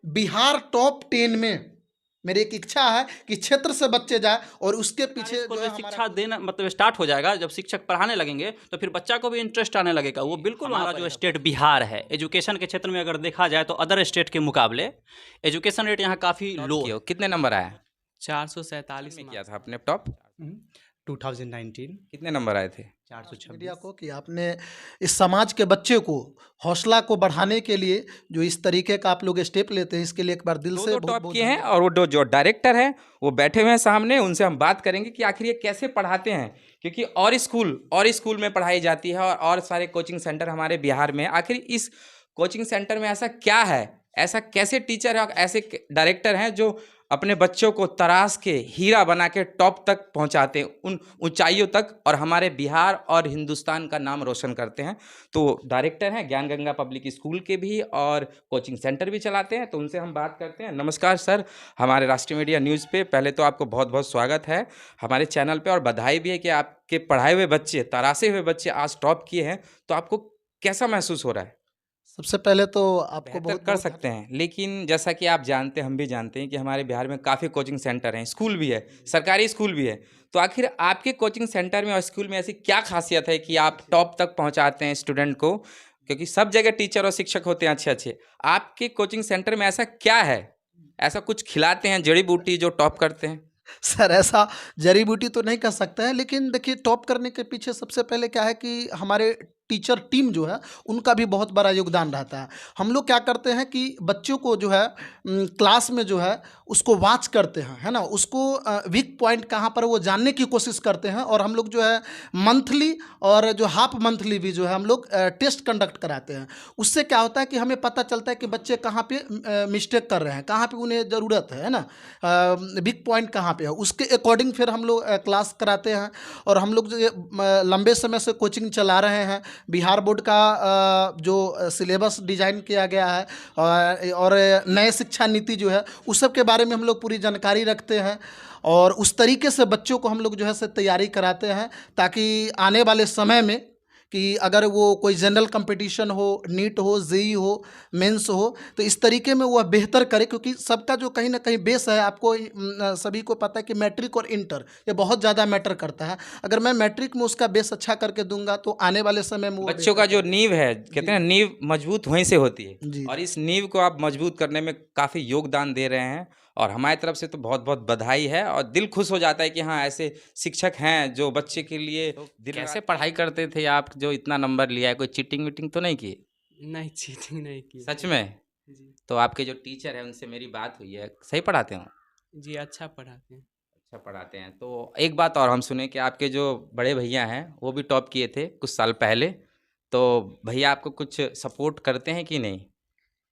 Bihar top 10 में। मेरी एक इच्छा है कि क्षेत्र से बच्चे जाए और उसके पीछे स्कूल जो में है शिक्षा देना मतलब स्टार्ट हो जाएगा, जब शिक्षक पढ़ाने लगेंगे तो फिर बच्चा को भी इंटरेस्ट आने लगेगा। वो बिल्कुल हमारा जो स्टेट बिहार है, एजुकेशन के क्षेत्र में अगर देखा जाए तो अदर स्टेट के मुकाबले एजुकेशन रेट यहाँ काफ़ी लो है। कितने नंबर आया? 447 में किया था आपने टॉप? 2019 कितने नंबर आए थे? 426। मीडिया को कि आपने इस समाज के बच्चे को हौसला को बढ़ाने के लिए जो इस तरीके का आप लोग स्टेप लेते हैं, इसके लिए एक बार दिल से दो बहुत टॉप बहुत किए हैं और वो जो डायरेक्टर हैं वो बैठे हुए हैं सामने, उनसे हम बात करेंगे कि आखिर ये कैसे पढ़ाते हैं, क्योंकि और स्कूल में पढ़ाई जाती है और सारे कोचिंग सेंटर हमारे बिहार में। आखिर इस कोचिंग सेंटर में ऐसा क्या है, ऐसा कैसे टीचर है और ऐसे डायरेक्टर हैं जो अपने बच्चों को तराश के हीरा बना के टॉप तक पहुंचाते हैं, उन ऊंचाइयों तक, और हमारे बिहार और हिंदुस्तान का नाम रोशन करते हैं। तो डायरेक्टर हैं ज्ञान गंगा पब्लिक स्कूल के भी और कोचिंग सेंटर भी चलाते हैं, तो उनसे हम बात करते हैं। नमस्कार सर, हमारे राष्ट्रीय मीडिया न्यूज़ पे पहले तो आपको बहुत बहुत स्वागत है हमारे चैनल पे, और बधाई भी है कि आपके पढ़ाए हुए बच्चे, तरासे हुए बच्चे आज टॉप किए हैं। तो आपको कैसा महसूस हो रहा है? सबसे पहले तो आपको बेहतर बहुत कर सकते हैं, लेकिन जैसा कि आप जानते हैं, हम भी जानते हैं कि हमारे बिहार में काफ़ी कोचिंग सेंटर हैं, स्कूल भी है, सरकारी स्कूल भी है। तो आखिर आपके कोचिंग सेंटर में और स्कूल में ऐसी क्या खासियत है कि आप टॉप तक पहुंचाते हैं स्टूडेंट को? क्योंकि सब जगह टीचर और शिक्षक होते हैं अच्छे अच्छे, आपके कोचिंग सेंटर में ऐसा क्या है, ऐसा कुछ खिलाते हैं जड़ी बूटी जो टॉप करते हैं? सर ऐसा जड़ी बूटी तो नहीं कह सकते हैं, लेकिन देखिए टॉप करने के पीछे सबसे पहले क्या है कि हमारे टीचर टीम जो है उनका भी बहुत बड़ा योगदान रहता है। हम लोग क्या करते हैं कि बच्चों को जो है क्लास में जो है उसको वॉच करते हैं, है ना, उसको वीक पॉइंट कहाँ पर वो जानने की कोशिश करते हैं। और हम लोग जो है मंथली और जो हाफ मंथली भी जो है हम लोग टेस्ट कंडक्ट कराते हैं। उससे क्या होता है कि हमें पता चलता है कि बच्चे कहाँ पे मिस्टेक कर रहे हैं, कहाँ पे उन्हें ज़रूरत है ना, वीक पॉइंट कहाँ पे है, उसके अकॉर्डिंग फिर हम लोग क्लास कराते हैं। और हम लोग जो लंबे समय से कोचिंग चला रहे हैं, बिहार बोर्ड का जो सिलेबस डिज़ाइन किया गया है और नए शिक्षा नीति जो है उस सब के बारे में हम लोग पूरी जानकारी रखते हैं। और उस तरीके से बच्चों को हम लोग जो है से तैयारी कराते हैं, ताकि आने वाले समय में कि अगर वो कोई जनरल कंपटीशन हो, नीट हो, जेई हो, मेंस हो, तो इस तरीके में वह बेहतर करे। क्योंकि सबका जो कहीं ना कहीं बेस है, आपको सभी को पता है कि मैट्रिक और इंटर ये बहुत ज़्यादा मैटर करता है। अगर मैं मैट्रिक में उसका बेस अच्छा करके दूंगा तो आने वाले समय में वो बच्चों का जो नींव है, कहते हैं नींव मजबूत वहीं से होती है, जी और इस नींव को आप मजबूत करने में काफ़ी योगदान दे रहे हैं, और हमारी तरफ से तो बहुत बहुत बधाई है। और दिल खुश हो जाता है कि हाँ, ऐसे शिक्षक हैं जो बच्चे के लिए कैसे पढ़ाई करते थे आप, जो इतना नंबर लिया है? कोई चीटिंग वीटिंग तो नहीं की? नहीं, चीटिंग नहीं की। सच में? जी। तो आपके जो टीचर हैं उनसे मेरी बात हुई है, सही पढ़ाते हो? जी, अच्छा पढ़ाते हैं। अच्छा पढ़ाते हैं। तो एक बात और हम सुने कि आपके जो बड़े भैया हैं वो भी टॉप किए थे कुछ साल पहले, तो भैया आपको कुछ सपोर्ट करते हैं कि नहीं?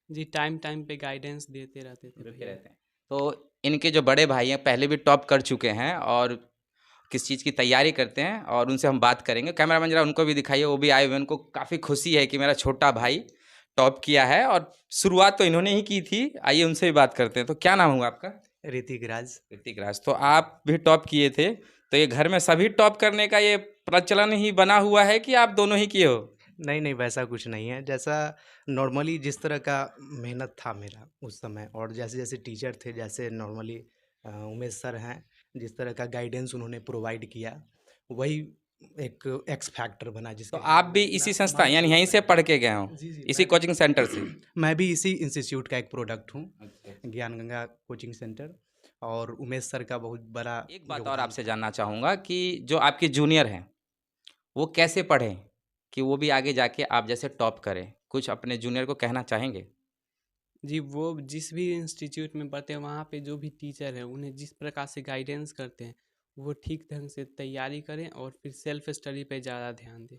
जी, टाइम पे गाइडेंस देते रहते थे देते भैया। रहते हैं। तो इनके जो बड़े भाई हैं पहले भी टॉप कर चुके हैं और किस चीज़ की तैयारी करते हैं, और उनसे हम बात करेंगे। कैमरामैन जरा उनको भी दिखाइए, वो भी आए हुए हैं। उनको काफ़ी खुशी है कि मेरा छोटा भाई टॉप किया है, और शुरुआत तो इन्होंने ही की थी। आइए उनसे भी बात करते हैं। तो क्या नाम हुआ आपका? ऋतिक राज। ऋतिक राज। तो आप भी टॉप किए थे, तो ये घर में सभी टॉप करने का ये प्रचलन ही बना हुआ है कि आप दोनों ही किए हो? नहीं नहीं, वैसा कुछ नहीं है। जैसा नॉर्मली जिस तरह का मेहनत था मेरा उस समय, और जैसे जैसे टीचर थे, जैसे नॉर्मली उमेश सर हैं, जिस तरह का गाइडेंस उन्होंने प्रोवाइड किया, वही एक एक्स फैक्टर बना तो जिसके आप भी इसी संस्था यानी यहीं से पढ़ के गए हो, जी जी, इसी कोचिंग सेंटर से? मैं भी इसी इंस्टीट्यूट का एक प्रोडक्ट हूँ, अच्छा। ज्ञान गंगा कोचिंग सेंटर। और उमेश सर का बहुत बड़ा एक बात और योगदान आपसे था। जानना चाहूँगा कि जो आपके जूनियर हैं वो कैसे पढ़ें कि वो भी आगे जाके आप जैसे टॉप करें? कुछ अपने जूनियर को कहना चाहेंगे? जी, वो जिस भी इंस्टीट्यूट में पढ़ते हैं वहाँ पे जो भी टीचर हैं उन्हें जिस प्रकार से गाइडेंस करते हैं वो ठीक ढंग से तैयारी करें और फिर सेल्फ स्टडी पे ज़्यादा ध्यान दें।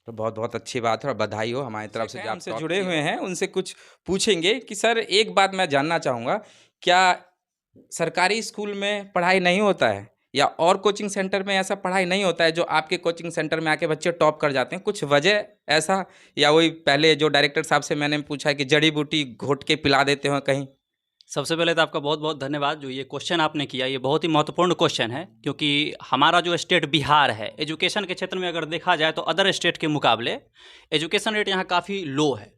तो बहुत बहुत अच्छी बात है और बधाई हो हमारी तरफ से जो आप हमसे टॉप जुड़े किए हुए हैं। उनसे कुछ पूछेंगे कि सर एक बात मैं जानना चाहूँगा, क्या सरकारी स्कूल में पढ़ाई नहीं होता है, या और कोचिंग सेंटर में ऐसा पढ़ाई नहीं होता है जो आपके कोचिंग सेंटर में आके बच्चे टॉप कर जाते हैं? कुछ वजह ऐसा, या वही पहले जो डायरेक्टर साहब से मैंने पूछा कि जड़ी बूटी घोट के पिला देते हो कहीं? सबसे पहले तो आपका बहुत बहुत धन्यवाद, जो ये क्वेश्चन आपने किया ये बहुत ही महत्वपूर्ण क्वेश्चन है, क्योंकि हमारा जो स्टेट बिहार है एजुकेशन के क्षेत्र में अगर देखा जाए तो अदर स्टेट के मुकाबले एजुकेशन रेट यहाँ काफ़ी लो है।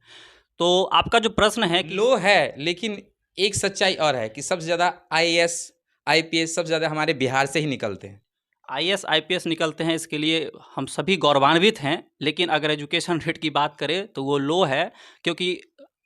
तो आपका जो प्रश्न है कि लो है, लेकिन एक सच्चाई और है कि सबसे ज़्यादा आईएएस आईपीएस सबसे ज़्यादा हमारे बिहार से ही निकलते हैं। आईएएस आईपीएस निकलते हैं, इसके लिए हम सभी गौरवान्वित हैं, लेकिन अगर एजुकेशन रेट की बात करें तो वो लो है, क्योंकि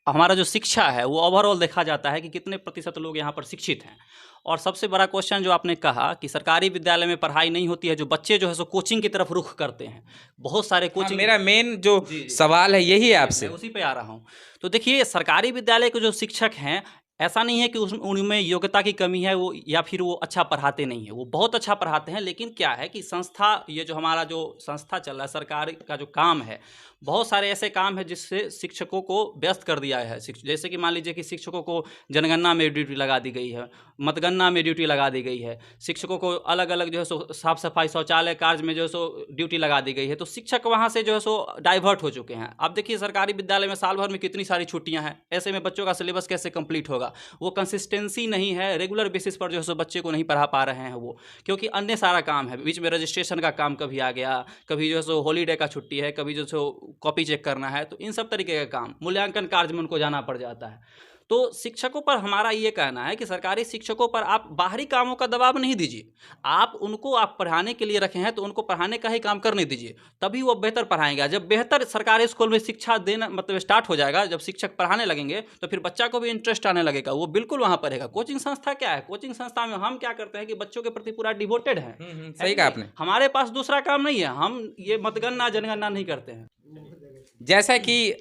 हमारा जो शिक्षा है वो ओवरऑल देखा जाता है कि कितने प्रतिशत लोग यहाँ पर शिक्षित हैं। और सबसे बड़ा क्वेश्चन जो आपने कहा कि सरकारी विद्यालय में पढ़ाई नहीं होती है, जो बच्चे जो है सो कोचिंग की तरफ रुख करते हैं, बहुत सारे हाँ, कोचिंग। मेरा मेन जो जी, जी। सवाल है यही है आपसे। मैं उसी पे आ रहा हूँ। तो देखिए, सरकारी विद्यालय के जो शिक्षक हैं, ऐसा नहीं है कि उनमें योग्यता की कमी है वो, या फिर वो अच्छा पढ़ाते नहीं है, वो बहुत अच्छा पढ़ाते हैं। लेकिन क्या है कि संस्था, ये जो हमारा जो संस्था चल रहा है, सरकार का जो काम है, बहुत सारे ऐसे काम है जिससे शिक्षकों को व्यस्त कर दिया है। जैसे कि मान लीजिए कि शिक्षकों को जनगणना में ड्यूटी लगा दी गई है, मतगणना में ड्यूटी लगा दी गई है, शिक्षकों को अलग अलग जो है सो साफ सफाई शौचालय कार्य में जो है सो ड्यूटी लगा दी गई है। तो शिक्षक वहाँ से जो है सो डाइवर्ट हो चुके हैं। अब देखिए, सरकारी विद्यालय में साल भर में कितनी सारी छुट्टियां हैं, ऐसे में बच्चों का सिलेबस कैसे कंप्लीट होगा? वो कंसिस्टेंसी नहीं है, रेगुलर बेसिस पर जो है सो बच्चे को नहीं पढ़ा पा रहे हैं वो, क्योंकि अन्य सारा काम है। बीच में रजिस्ट्रेशन का काम कभी आ गया, कभी जो है सो हॉलीडे का छुट्टी है, कभी जो सो कॉपी चेक करना है, तो इन सब तरीके का काम, मूल्यांकन कार्य में उनको जाना पड़ जाता है। तो शिक्षकों पर हमारा ये कहना है कि सरकारी शिक्षकों पर आप बाहरी कामों का दबाव नहीं दीजिए। आप पढ़ाने के लिए रखे हैं, तो उनको पढ़ाने का ही काम करने दीजिए, तभी वो बेहतर पढ़ाएंगे। जब बेहतर सरकारी स्कूल में शिक्षा देना मतलब स्टार्ट हो जाएगा, जब शिक्षक पढ़ाने लगेंगे, तो फिर बच्चा को भी इंटरेस्ट आने लगेगा, वो बिल्कुल वहाँ पढ़ेगा। कोचिंग संस्था क्या है? कोचिंग संस्था में हम क्या करते हैं कि बच्चों के प्रति पूरा डिवोटेड है। सही कहा आपने। हमारे पास दूसरा काम नहीं है, हम ये मतगणना जनगणना नहीं करते हैं। जैसा कि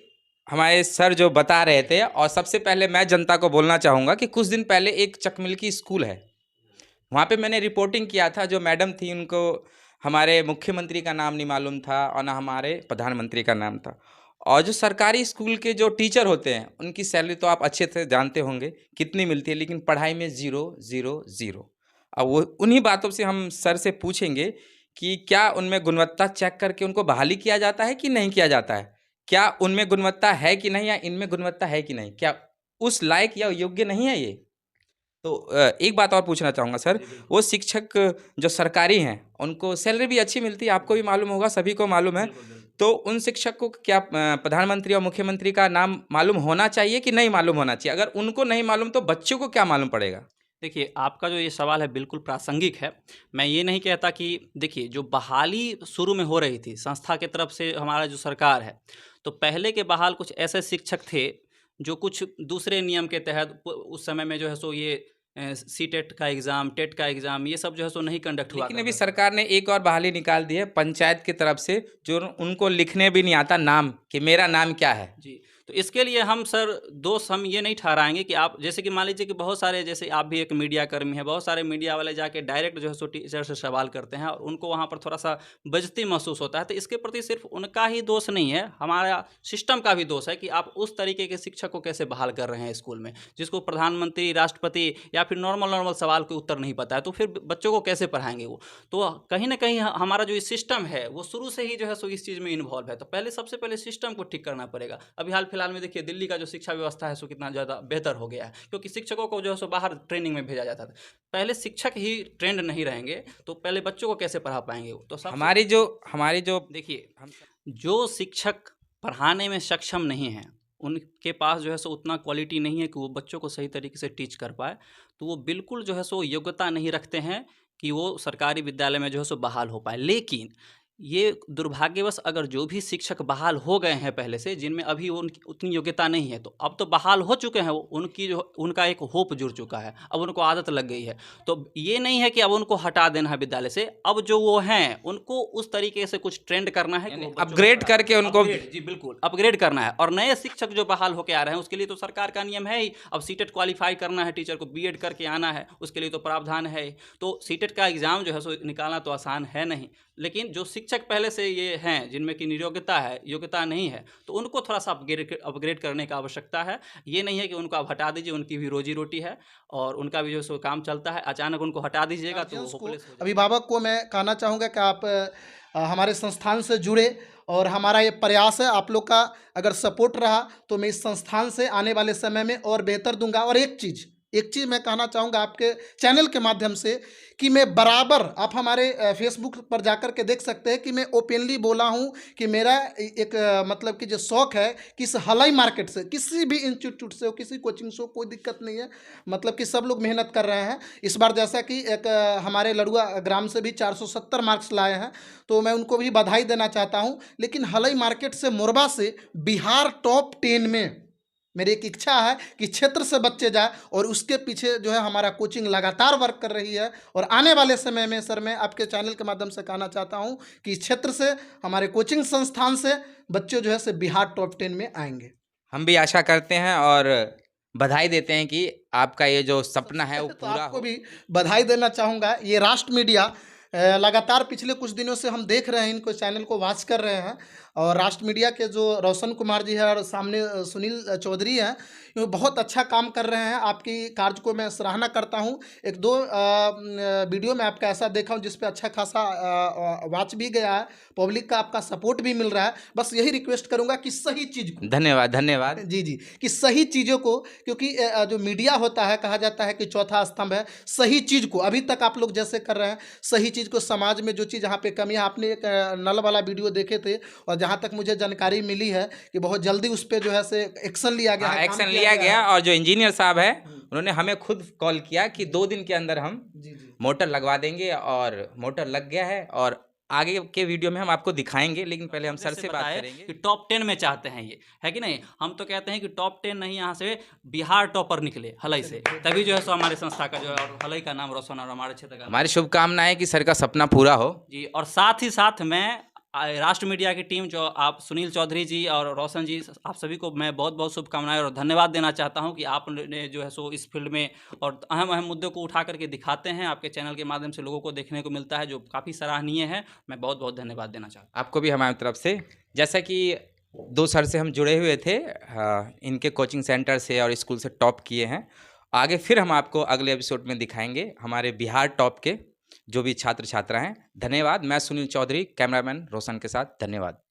हमारे सर जो बता रहे थे, और सबसे पहले मैं जनता को बोलना चाहूँगा कि कुछ दिन पहले एक चकमिलकी स्कूल है, वहाँ पे मैंने रिपोर्टिंग किया था। जो मैडम थी, उनको हमारे मुख्यमंत्री का नाम नहीं मालूम था और ना हमारे प्रधानमंत्री का नाम था। और जो सरकारी स्कूल के जो टीचर होते हैं, उनकी सैलरी तो आप अच्छे से जानते होंगे कितनी मिलती है, लेकिन पढ़ाई में 0 0 0। अब वो उन्हीं बातों से हम सर से पूछेंगे कि क्या उनमें गुणवत्ता चेक करके उनको बहाली किया जाता है कि नहीं किया जाता है? क्या उनमें गुणवत्ता है कि नहीं, या इनमें गुणवत्ता है कि नहीं? क्या उस लायक या योग्य नहीं है ये? तो एक बात और पूछना चाहूँगा सर, वो शिक्षक जो सरकारी हैं, उनको सैलरी भी अच्छी मिलती है, आपको भी मालूम होगा, सभी को मालूम है। तो उन शिक्षक को क्या प्रधानमंत्री और मुख्यमंत्री का नाम मालूम होना चाहिए कि नहीं मालूम होना चाहिए? अगर उनको नहीं मालूम, तो बच्चों को क्या मालूम पड़ेगा? देखिए, आपका जो ये सवाल है बिल्कुल प्रासंगिक है। मैं ये नहीं कहता कि देखिए, जो बहाली शुरू में हो रही थी संस्था की तरफ से, हमारा जो सरकार है, तो पहले के बहाल कुछ ऐसे शिक्षक थे जो कुछ दूसरे नियम के तहत उस समय में जो है सो ये सीटेट का एग्ज़ाम, टेट का एग्ज़ाम, ये सब जो है सो नहीं कंडक्ट हुआ लेकिन अभी करता था। सरकार ने एक और बहाली निकाल दी है पंचायत की तरफ से, जो उनको लिखने भी नहीं आता नाम, कि मेरा नाम क्या है। जी, तो इसके लिए हम सर दोष हम ये नहीं ठहराएँगे कि आप, जैसे कि मान लीजिए कि बहुत सारे, जैसे आप भी एक मीडिया कर्मी हैं, बहुत सारे मीडिया वाले जाके डायरेक्ट जो है सो टीचर से सवाल करते हैं और उनको वहाँ पर थोड़ा-सा बेइज्जती महसूस होता है। तो इसके प्रति सिर्फ़ उनका ही दोष नहीं है, हमारा सिस्टम का भी दोष है कि आप उस तरीके के शिक्षक को कैसे बहाल कर रहे हैं स्कूल में, जिसको प्रधानमंत्री, राष्ट्रपति या फिर नॉर्मल सवाल के उत्तर नहीं पता है, तो फिर बच्चों को कैसे पढ़ाएँगे वो? तो कहीं न कहीं हमारा जो ये सिस्टम है, वो शुरू से ही जो है सो इस चीज़ में इन्वॉल्व है। तो पहले, सबसे पहले सिस्टम को ठीक करना पड़ेगा। अभी हाल-फिलहाल में देखिए, दिल्ली का जो शिक्षा व्यवस्था है सो कितना ज़्यादा बेहतर हो गया है, क्योंकि शिक्षकों को जो है सो बाहर ट्रेनिंग में भेजा जाता था। पहले शिक्षक ही ट्रेंड नहीं रहेंगे, तो पहले बच्चों को कैसे पढ़ा पाएँगे वो? तो हमारी जो देखिए, जो शिक्षक पढ़ाने में सक्षम नहीं हैं, उनके पास जो है सो उतना क्वालिटी नहीं है कि वो बच्चों को सही तरीके से टीच कर पाए, तो वो बिल्कुल जो है सो योग्यता नहीं रखते हैं कि वो सरकारी विद्यालय में जो है सो बहाल हो पाए। लेकिन ये दुर्भाग्यवश, अगर जो भी शिक्षक बहाल हो गए हैं पहले से, जिनमें अभी उनकी उतनी योग्यता नहीं है, तो अब तो बहाल हो चुके हैं वो, उनका एक होप जुड़ चुका है, अब उनको आदत लग गई है। तो ये नहीं है कि अब उनको हटा देना है विद्यालय से, अब जो वो हैं उनको उस तरीके से कुछ ट्रेंड करना है कि वो बच्चों को अपग्रेड करके उनको जी बिल्कुल अपग्रेड करना है। और नए शिक्षक जो बहाल होकर आ रहे हैं, उसके लिए तो सरकार का नियम है ही, अब सीटेट क्वालिफाई करना है, टीचर को बीएड करके आना है, उसके लिए तो प्रावधान है ही। तो सीटेट का एग्ज़ाम जो है सो निकालना तो आसान है नहीं, लेकिन जो शिक्षक पहले से ये हैं, जिनमें कि नियोग्यता है, योग्यता नहीं है, तो उनको थोड़ा-सा अपग्रेड करने की आवश्यकता है। ये नहीं है कि उनको आप हटा दीजिए, उनकी भी रोजी-रोटी है और उनका भी जो सो काम चलता है, अचानक उनको हटा दीजिएगा तो गार्जियंस को, होपलेस हो जाएगा। अभिभावक को मैं कहना चाहूँगा कि आप हमारे संस्थान से जुड़े, और हमारा ये प्रयास है, आप लोग का अगर सपोर्ट रहा तो मैं इस संस्थान से आने वाले समय में और बेहतर दूंगा। और एक चीज़ एक चीज़ मैं कहना चाहूँगा आपके चैनल के माध्यम से कि मैं बराबर, आप हमारे फेसबुक पर जाकर के देख सकते हैं कि मैं ओपनली बोला हूँ कि मेरा एक मतलब कि जो शौक़ है कि इस हलाई मार्केट से, किसी भी इंस्टीट्यूट से हो, किसी कोचिंग से हो, कोई दिक्कत नहीं है। मतलब कि सब लोग मेहनत कर रहे हैं। इस बार जैसा कि एक हमारे लड़ुआ ग्राम से भी 470 मार्क्स लाए हैं, तो मैं उनको भी बधाई देना चाहता हूँ। लेकिन हलाई मार्केट से, मोरबा से बिहार टॉप 10 में मेरी एक इच्छा है कि क्षेत्र से बच्चे जाए, और उसके पीछे जो है हमारा कोचिंग लगातार वर्क कर रही है। और आने वाले समय में सर, मैं आपके चैनल के माध्यम से कहना चाहता हूं कि इस क्षेत्र से, हमारे कोचिंग संस्थान से बच्चे जो है से बिहार टॉप 10 में आएंगे। हम भी आशा करते हैं और बधाई देते हैं कि आपका ये जो सपना है वो तो पूरा आपको हो। भी बधाई देना चाहूँगा। ये राष्ट्र मीडिया लगातार पिछले कुछ दिनों से हम देख रहे हैं, इनको चैनल को वॉच कर रहे हैं। और राष्ट्र मीडिया के जो रोशन कुमार जी है और सामने सुनील चौधरी हैं, ये बहुत अच्छा काम कर रहे हैं। आपकी कार्य को मैं सराहना करता हूँ। एक दो वीडियो में आपका ऐसा देखा हूँ जिस पे अच्छा खासा वॉच भी गया है, पब्लिक का आपका सपोर्ट भी मिल रहा है। बस यही रिक्वेस्ट करूँगा कि सही चीज़ को, धन्यवाद, धन्यवाद। जी जी, कि सही चीज़ों को, क्योंकि जो मीडिया होता है, कहा जाता है कि चौथा स्तंभ है। सही चीज़ को अभी तक आप लोग जैसे कर रहे हैं, सही चीज़ को, समाज में जो चीज़ जहाँ पे कमी है, आपने एक नल वाला वीडियो देखे थे, और जहाँ तक मुझे जानकारी मिली है कि बहुत जल्दी उस पर जो है से एक्शन लिया गया हाँ, है, काम एक्शन किया लिया गया गया है। और जो इंजीनियर साहब है उन्होंने हमें खुद कॉल किया कि 2 दिन के अंदर हम जी जी, मोटर लगवा देंगे, और मोटर लग गया है। और आगे के वीडियो में हम आपको दिखाएंगे, लेकिन पहले हम सर से बात बताए करेंगे। कि टॉप 10 में चाहते हैं, ये है कि नहीं। हम तो कहते हैं कि टॉप 10 नहीं, यहाँ से बिहार टॉपर निकले हलई से, तभी जो है सो हमारे संस्था का जो है और हलई का नाम रोशन और हमारे क्षेत्र का हमारी शुभकामनाएं कि सर का सपना पूरा हो। जी। और साथ ही साथ मैं राष्ट्र मीडिया की टीम, जो आप सुनील चौधरी जी और रोशन जी, आप सभी को मैं बहुत बहुत शुभकामनाएं और धन्यवाद देना चाहता हूं कि आपने जो है सो इस फील्ड में और अहम अहम मुद्दों को उठा करके दिखाते हैं। आपके चैनल के माध्यम से लोगों को देखने को मिलता है, जो काफ़ी सराहनीय है। मैं बहुत बहुत धन्यवाद देना चाहता हूँ आपको भी हमारी तरफ से। जैसा कि 2 सर से हम जुड़े हुए थे, इनके कोचिंग सेंटर से और स्कूल से टॉप किए हैं। आगे फिर हम आपको अगले एपिसोड में दिखाएंगे हमारे बिहार टॉप के जो भी छात्र छात्रा हैं। धन्यवाद। मैं सुनील चौधरी, कैमरामैन रोशन के साथ, धन्यवाद।